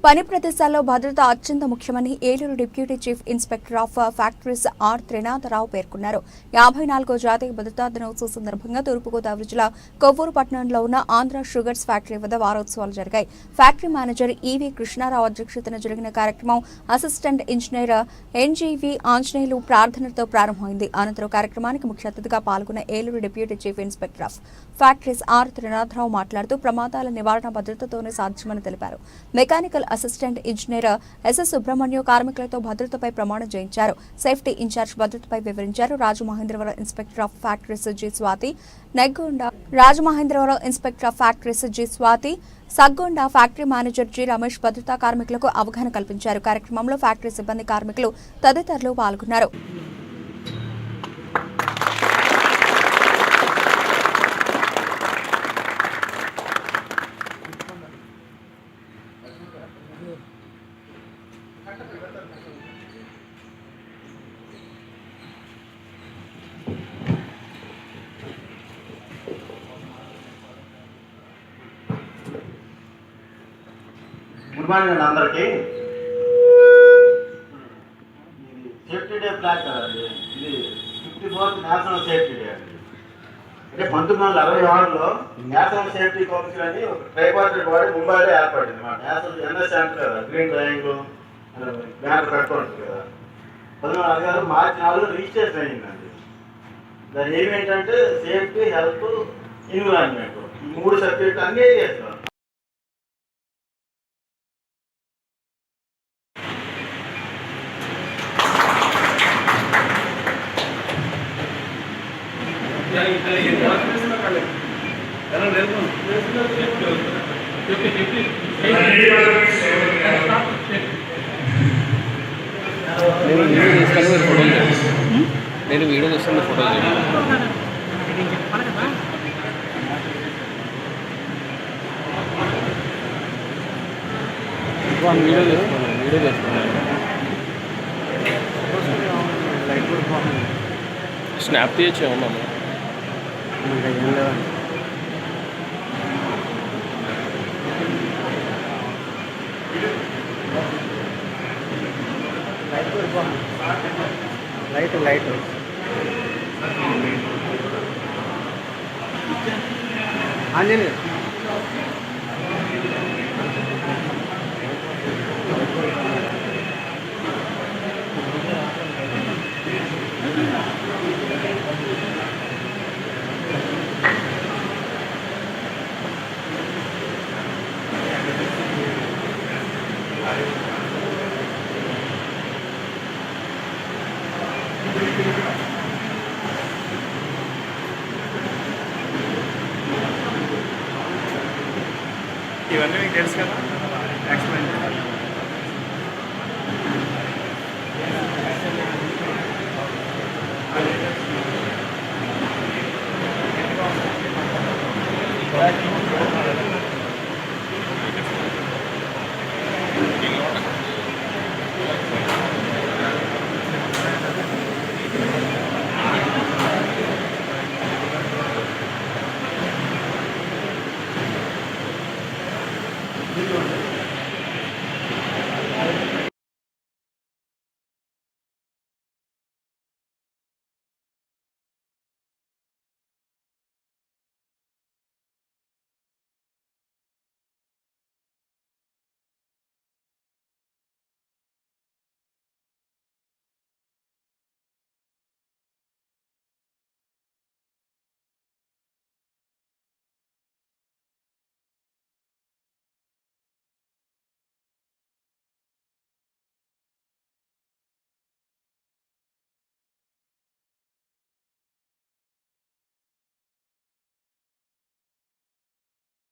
పని ప్రదేశాల్లో భద్రత అత్యంత ముఖ్యమని Eluru deputy chief inspector of factories R Trinatharao పేర్కొన్నారు. 54వ జాతీయ భద్రతా దినోత్సవం సందర్భంగా తూర్పుగోదావరి జిల్లా కొవ్వూరు పట్టణంలో ఉన్న ఆంధ్ర షుగర్స్ ఫ్యాక్టరీ వద్ద వారోత్సవాలు జరిగాయి. ఫ్యాక్టరీ మేనేజర్ ఈవీ కృష్ణారావు అధ్యక్షతన జరిగిన కార్యక్రమం అసిస్టెంట్ ఇంజనీర్ ఎన్జీవీ ఆంజనేయులు ప్రార్థనతో ప్రారంభమైంది. అనంతరం కార్యక్రమానికి ముఖ్య అతిథిగా పాల్గొన్న Eluru deputy chief inspector of factories R Trinatha Rao మాట్లాడుతూ ప్రమాదాల నివారణ భద్రతతోనే సాధ్యమని తెలిపారు. Mechanical assistant engineer SS Subrahmanyam కార్మికులతో భద్రతపై ప్రమాణం చేయించారు. సేఫ్టీ ఇన్ఛార్జ్ భద్రతపై వివరించారు. Rajamahendravaram inspector of factories G Swathi, నెగ్గొండ Rajamahendravaram inspector of factories G Swathi, సగ్గొండ factory manager G Ramesh భద్రతా కార్మికులకు అవగాహన కల్పించారు. కార్యక్రమంలో ఫ్యాక్టరీ సిబ్బంది, కార్మికులు తదితరులు పాల్గొన్నారు. గుడ్ మార్నింగ్ అందరికీ. సేఫ్టీ డే ఫ్లాగ్ కదండి, ఇది 54th నేషనల్ సేఫ్టీ డే అండి. అంటే 1966లో నేషనల్ సేఫ్టీ కౌన్సిల్ అని ఒక ట్రైపార్టైట్ బాడీ ముంబైలో ఏర్పడింది. మా నేషనల్ ఎన్ఎస్ అంటారు కదా, గ్రీన్ ట్రయాంగిల్ బ్యానర్ పెట్టుకోవచ్చు కదా. 1966 మార్చి 4 రిజిస్ట్రేషన్ అయ్యిందండి. దాని ఏమేంటంటే సేఫ్టీ, హెల్త్, ఎన్విరాన్మెంట్, ఈ 3 సబ్జెక్టు అన్నీ చేస్తాం. నేను వీడియో చూస్తాను, ఫోటోలు స్నాప్ తీయచ్చు ఉన్నాము. లైట్ ఆంజనేయ ఇవన్నీ మీకు తెలుసు కదా.